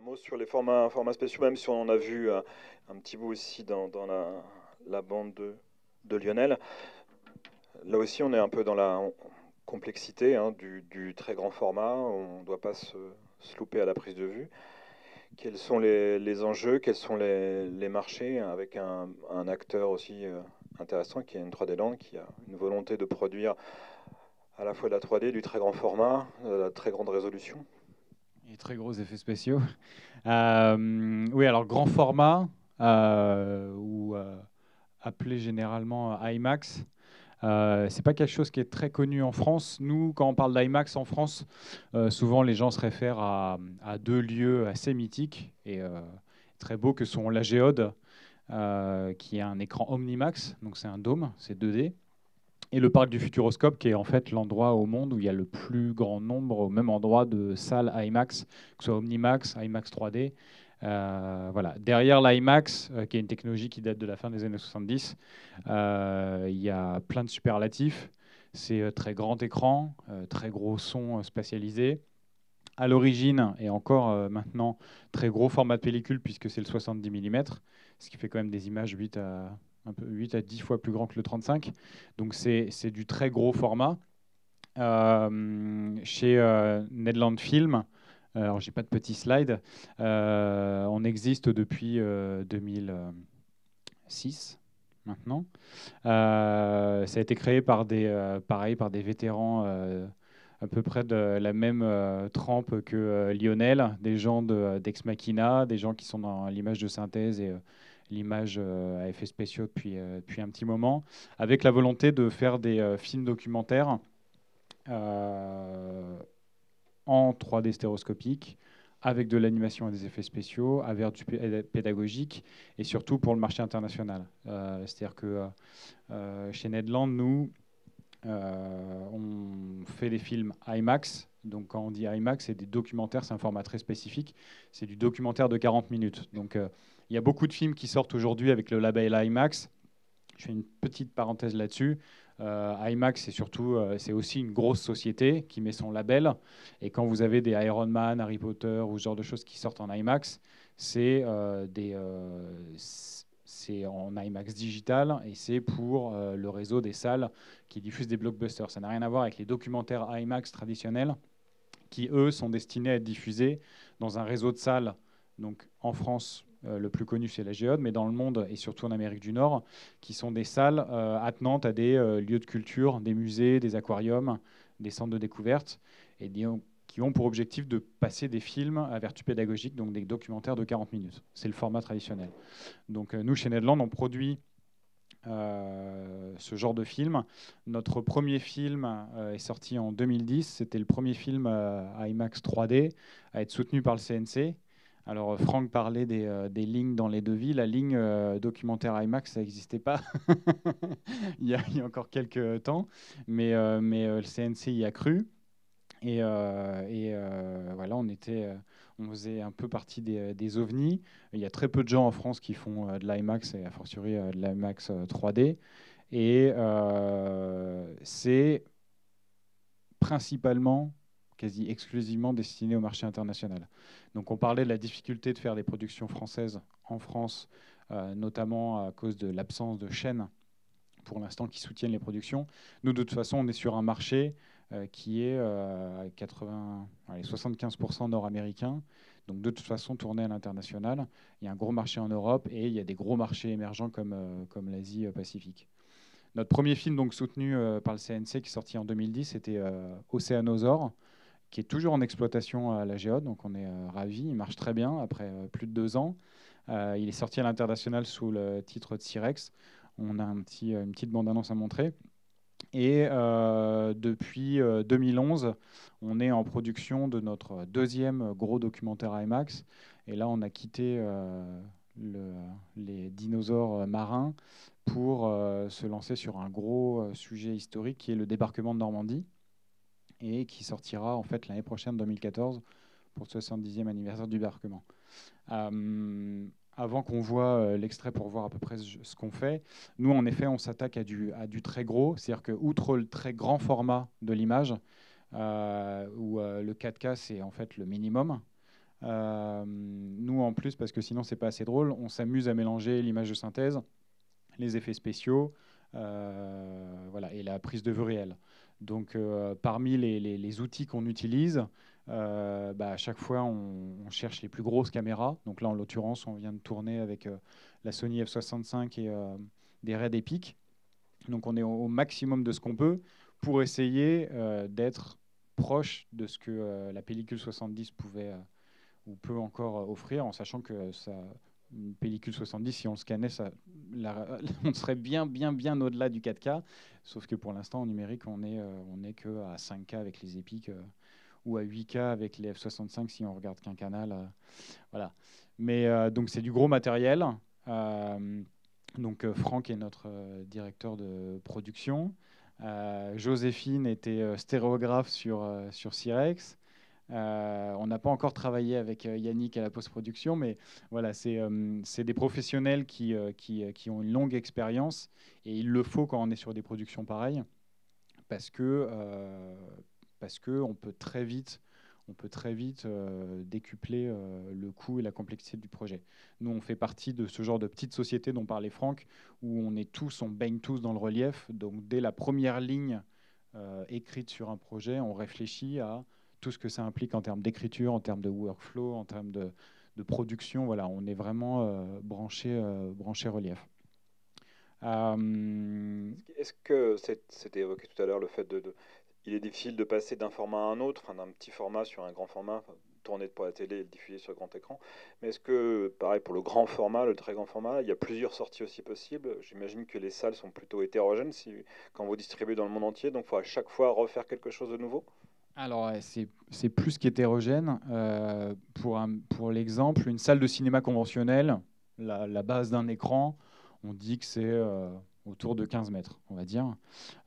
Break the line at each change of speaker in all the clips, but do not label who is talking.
mot sur les formats spéciaux, même si on en a vu un petit bout aussi dans la bande de Lionel. Là aussi, on est un peu dans la complexité du très grand format. On ne doit pas se louper à la prise de vue. Quels sont les enjeux, quels sont les marchés, avec un acteur aussi intéressant qui est une 3D Land, qui a une volonté de produire à la fois de la 3D, du très grand format, de la très grande résolution.
Et très gros effets spéciaux. Oui, alors grand format, ou appelé généralement IMAX. C'est pas quelque chose qui est très connu en France. Nous, quand on parle d'IMAX en France, souvent les gens se réfèrent à deux lieux assez mythiques et très beaux que sont la Géode, qui est un écran Omnimax, donc c'est un dôme, c'est 2D, et le parc du Futuroscope, qui est en fait l'endroit au monde où il y a le plus grand nombre, au même endroit, de salles IMAX, que ce soit Omnimax, IMAX 3D. Voilà. Derrière l'IMAX, qui est une technologie qui date de la fin des années 70, il y a plein de superlatifs. C'est très grand écran, très gros son spatialisé. À l'origine, et encore maintenant, très gros format de pellicule, puisque c'est le 70 mm, ce qui fait quand même des images 8 à 10 fois plus grand que le 35. Donc c'est du très gros format. Chez Nederland Film, alors j'ai pas de petits slides, on existe depuis 2006 maintenant. Ça a été créé par pareil, par des vétérans à peu près de la même trempe que Lionel, des gens d'Ex Machina, des gens qui sont dans l'image de synthèse et l'image à effets spéciaux depuis un petit moment, avec la volonté de faire des films documentaires euh, en 3D stéréoscopique, avec de l'animation et des effets spéciaux, avec du pédagogique, et surtout pour le marché international. C'est-à-dire que chez Nedland, nous, on fait des films IMAX. Donc quand on dit IMAX, c'est des documentaires, c'est un format très spécifique. C'est du documentaire de 40 minutes. Donc il y a beaucoup de films qui sortent aujourd'hui avec le label IMAX. Je fais une petite parenthèse là-dessus. IMAX, c'est aussi une grosse société qui met son label. Et quand vous avez des Iron Man, Harry Potter ou ce genre de choses qui sortent en IMAX, c'est en IMAX digital et c'est pour le réseau des salles qui diffusent des blockbusters. Ça n'a rien à voir avec les documentaires IMAX traditionnels qui, eux, sont destinés à être diffusés dans un réseau de salles. Donc en France, le plus connu, c'est la Géode, mais dans le monde et surtout en Amérique du Nord, qui sont des salles attenantes à des lieux de culture, des musées, des aquariums, des centres de découverte, et qui ont pour objectif de passer des films à vertu pédagogique, donc des documentaires de 40 minutes. C'est le format traditionnel. Donc nous, chez Nedland, on produit ce genre de film. Notre premier film est sorti en 2010. C'était le premier film IMAX 3D à être soutenu par le CNC. Alors, Franck parlait des lignes dans les devis. La ligne documentaire IMAX, ça n'existait pas il y a encore quelques temps, mais le CNC y a cru. Voilà, on faisait un peu partie des ovnis. Il y a très peu de gens en France qui font de l'IMAX et a fortiori de l'IMAX 3D. Et c'est principalement, quasi exclusivement destiné au marché international. Donc on parlait de la difficulté de faire des productions françaises en France, notamment à cause de l'absence de chaînes pour l'instant qui soutiennent les productions. Nous, de toute façon, on est sur un marché qui est à 75% nord-américain. Donc, de toute façon, tourné à l'international. Il y a un gros marché en Europe et il y a des gros marchés émergents comme l'Asie-Pacifique. Notre premier film, donc soutenu par le CNC, qui est sorti en 2010, c'était Océanosaure, qui est toujours en exploitation à la Géode. Donc, on est ravis. Il marche très bien après plus de 2 ans. Il est sorti à l'international sous le titre de Sirex. On a une petite bande-annonce à montrer. Et depuis 2011, on est en production de notre deuxième gros documentaire IMAX. Et là, on a quitté les dinosaures marins pour se lancer sur un gros sujet historique qui est le débarquement de Normandie et qui sortira en fait l'année prochaine, 2014, pour le 70e anniversaire du débarquement. Avant qu'on voit l'extrait pour voir à peu près ce qu'on fait, nous, en effet, on s'attaque à du très gros. C'est-à-dire que, outre le très grand format de l'image, où le 4K, c'est en fait le minimum, en plus parce que sinon c'est pas assez drôle. On s'amuse à mélanger l'image de synthèse, les effets spéciaux, voilà, et la prise de vue réelle. Donc parmi les outils qu'on utilise, à chaque fois on cherche les plus grosses caméras. Donc là en l'occurrence on vient de tourner avec la Sony F65 et des RED Epic. Donc on est au maximum de ce qu'on peut pour essayer d'être proche de ce que la pellicule 70 pouvait ou peut encore offrir, en sachant que une pellicule 70, si on le scannait, on serait bien au-delà du 4K. Sauf que pour l'instant, en numérique, on est que à 5K avec les Epic ou à 8K avec les F65 si on regarde qu'un canal. Voilà. Mais donc c'est du gros matériel. Donc Franck est notre directeur de production. Joséphine était stéréographe sur Cyrex. On n'a pas encore travaillé avec Yannick à la post-production, mais voilà, c'est des professionnels qui ont une longue expérience, et il le faut quand on est sur des productions pareilles, parce que on peut très vite décupler le coût et la complexité du projet. Nous, on fait partie de ce genre de petite société dont parlait Franck, où on baigne tous dans le relief. Donc, dès la première ligne écrite sur un projet, on réfléchit à tout ce que ça implique en termes d'écriture, en termes de workflow, en termes de production. Voilà, on est vraiment branché relief.
Est-ce que c'était évoqué tout à l'heure le fait il est difficile de passer d'un format à un autre, enfin, d'un petit format sur un grand format, tourner pour la télé et le diffuser sur le grand écran. Mais est-ce que, pareil pour le grand format, le très grand format, il y a plusieurs sorties aussi possibles? J'imagine que les salles sont plutôt hétérogènes quand vous distribuez dans le monde entier, donc il faut à chaque fois refaire quelque chose de nouveau?
Alors, c'est plus qu'hétérogène. Pour l'exemple, une salle de cinéma conventionnelle, la base d'un écran, on dit que c'est autour de 15 mètres, on va dire.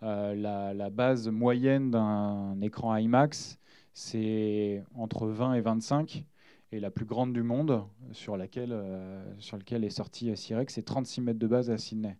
La base moyenne d'un écran IMAX, c'est entre 20 et 25. Et la plus grande du monde, sur laquelle est sorti Cyrex, c'est 36 mètres de base à Sydney.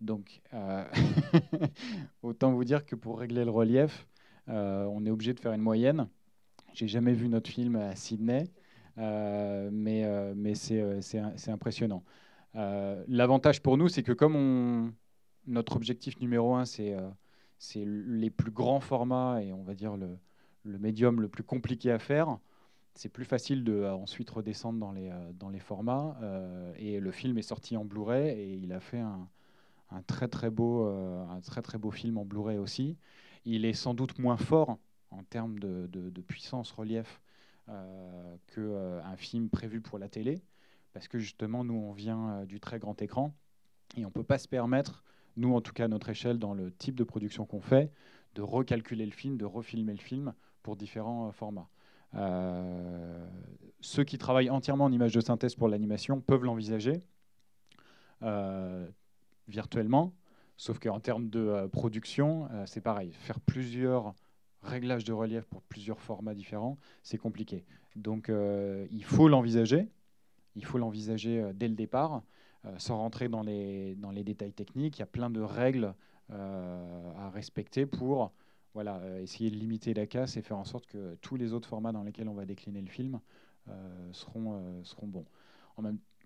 Donc, autant vous dire que pour régler le relief, on est obligé de faire une moyenne. J'ai jamais vu notre film à Sydney, mais c'est impressionnant. L'avantage pour nous, c'est que comme notre objectif numéro un, c'est les plus grands formats et on va dire le médium le plus compliqué à faire, c'est plus facile de ensuite redescendre dans les formats. Et le film est sorti en Blu-ray et il a fait un très beau film en Blu-ray aussi. Il est sans doute moins fort en termes de puissance relief qu'un film prévu pour la télé, parce que justement, nous, on vient du très grand écran, et on ne peut pas se permettre, nous, en tout cas à notre échelle, dans le type de production qu'on fait, de recalculer le film, de refilmer le film pour différents formats. Ceux qui travaillent entièrement en image de synthèse pour l'animation peuvent l'envisager virtuellement, sauf qu'en termes de production, c'est pareil. Faire plusieurs réglages de relief pour plusieurs formats différents, c'est compliqué. Donc il faut l'envisager. Il faut l'envisager dès le départ, sans rentrer dans les détails techniques. Il y a plein de règles à respecter pour essayer de limiter la casse et faire en sorte que tous les autres formats dans lesquels on va décliner le film seront bons.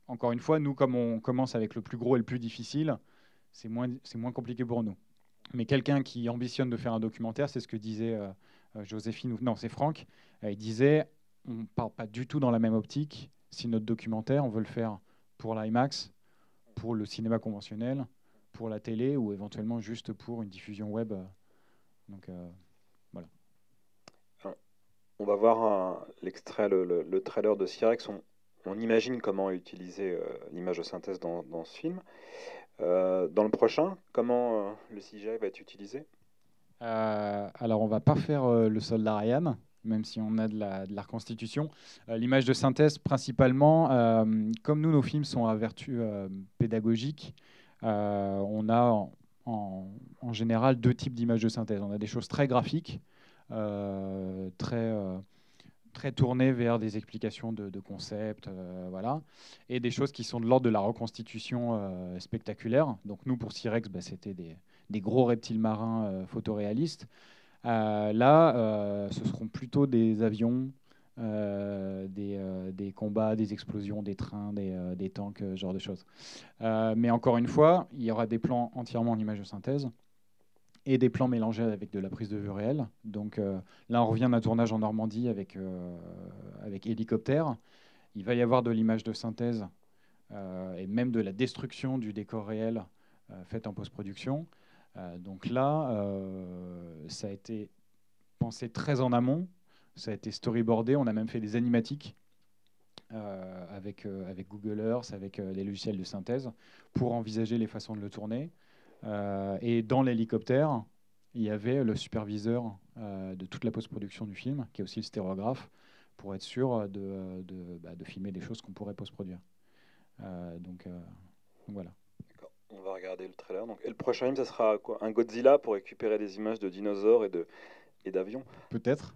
Encore une fois, nous, comme on commence avec le plus gros et le plus difficile, c'est moins compliqué pour nous. Mais quelqu'un qui ambitionne de faire un documentaire, c'est ce que disait Joséphine, non, c'est Franck, il disait, on ne part pas du tout dans la même optique. Si notre documentaire, on veut le faire pour l'IMAX, pour le cinéma conventionnel, pour la télé ou éventuellement juste pour une diffusion web. Donc voilà.
On va voir l'extrait, le trailer de Cyrex. On imagine comment utiliser l'image de synthèse dans ce film. Dans le prochain, comment le CGI va être utilisé?
Alors, on va pas faire le soldat Ryan, même si on a de la reconstitution. L'image de synthèse, principalement, comme nous, nos films sont à vertu pédagogique, on a en général deux types d'images de synthèse. On a des choses très graphiques, très tournées vers des explications de concepts, voilà, et des choses qui sont de l'ordre de la reconstitution spectaculaire. Donc nous, pour Cyrex, c'était des gros reptiles marins photoréalistes. Là, ce seront plutôt des avions, des combats, des explosions, des trains, des tanks, ce genre de choses. Mais encore une fois, il y aura des plans entièrement en image de synthèse et des plans mélangés avec de la prise de vue réelle. Donc là, on revient d'un tournage en Normandie avec hélicoptère. Il va y avoir de l'image de synthèse et même de la destruction du décor réel faite en post-production. Donc là, ça a été pensé très en amont, ça a été storyboardé, on a même fait des animatiques avec Google Earth, avec les logiciels de synthèse, pour envisager les façons de le tourner. Et dans l'hélicoptère, il y avait le superviseur de toute la post-production du film, qui est aussi le stéréographe, pour être sûr de filmer des choses qu'on pourrait post-produire. Donc voilà.
D'accord. On va regarder le trailer. Donc, et le prochain film, ça sera quoi? Un Godzilla pour récupérer des images de dinosaures et d'avions.
Peut-être.